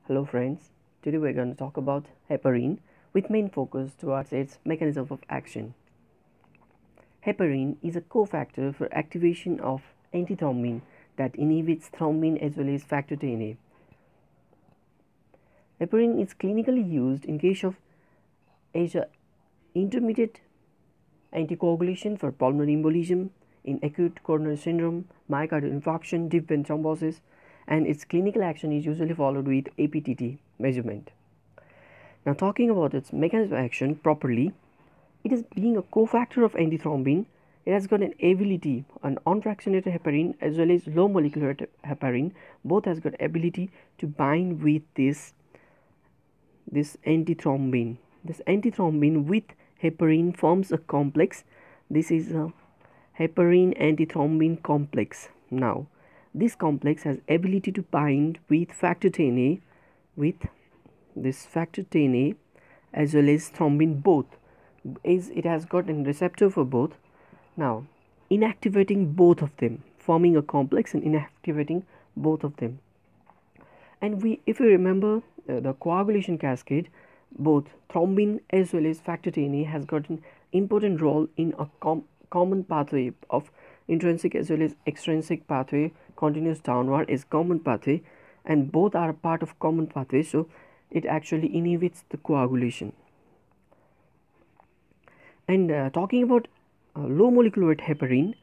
Hello friends, today we're going to talk about heparin with main focus towards its mechanism of action. Heparin is a cofactor for activation of antithrombin that inhibits thrombin as well as factor Xa. Heparin is clinically used in case of intermediate anticoagulation for pulmonary embolism, in acute coronary syndrome, myocardial infarction, deep vein thrombosis, and its clinical action is usually followed with APTT measurement. Now, talking about its mechanism of action properly, it is being a cofactor of antithrombin. It has got an ability, an unfractinated heparin as well as low molecular heparin, both has got ability to bind with this antithrombin. This antithrombin with heparin forms a complex. This is a heparin antithrombin complex. Now, this complex has ability to bind with factor Xa, with this factor Xa as well as thrombin, both is it has got a receptor for both. Now, inactivating both of them, forming a complex and inactivating both of them. And if you remember the coagulation cascade, both thrombin as well as factor Xa has got an important role in a common pathway of intrinsic as well as extrinsic pathway, continues downward is common pathway, and both are a part of common pathway, so it actually inhibits the coagulation. And talking about low molecular weight heparin,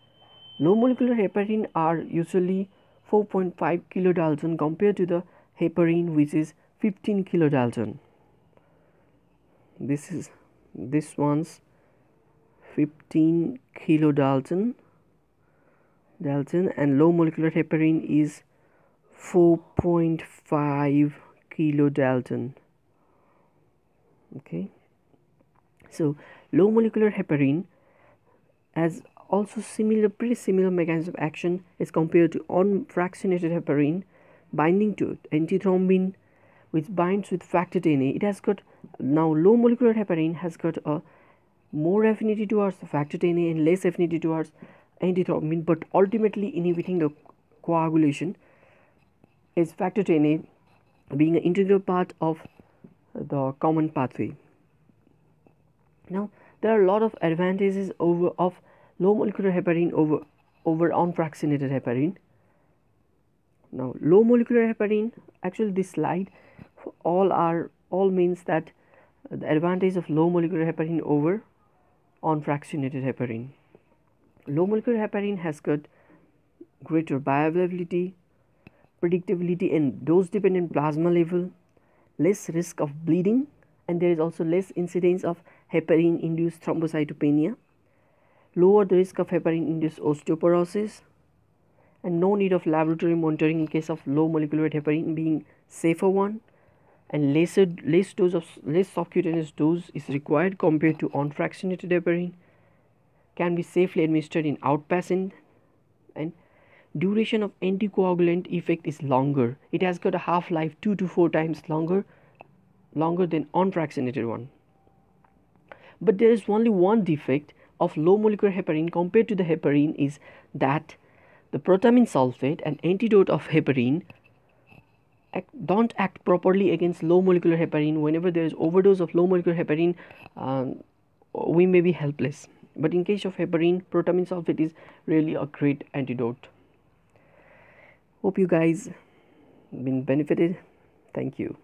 low molecular heparin are usually 4.5 kilodalton compared to the heparin which is 15 kilodalton. This one's 15 kilodalton and low molecular heparin is 4.5 kilodalton. Okay, so low molecular heparin has also pretty similar mechanism of action as compared to unfractinated heparin, binding to antithrombin which binds with factor Xa. It has got, now low molecular heparin has got a more affinity towards the factor Xa and less affinity towards antithrombin, but ultimately inhibiting the coagulation, is factor Xa being an integral part of the common pathway. Now, there are a lot of advantages of low molecular heparin over unfractinated heparin. Now, low molecular heparin, actually this slide all means that the advantage of low molecular heparin over unfractinated heparin. Low molecular heparin has got greater bioavailability, predictability and dose dependent plasma level, less risk of bleeding, and there is also less incidence of heparin induced thrombocytopenia, lower the risk of heparin induced osteoporosis, and no need of laboratory monitoring in case of low molecular weight heparin, being safer one, and less subcutaneous dose is required compared to unfractinated heparin, can be safely administered in outpatient, and duration of anticoagulant effect is longer. It has got a half-life 2 to 4 times longer than unfractinated one. But there is only one defect of low molecular heparin compared to the heparin, is that the protamine sulfate, an antidote of heparin, don't act properly against low molecular heparin. Whenever there is overdose of low molecular heparin, we may be helpless. But in case of heparin, protamine sulfate is really a great antidote. Hope you guys been benefited. Thank you.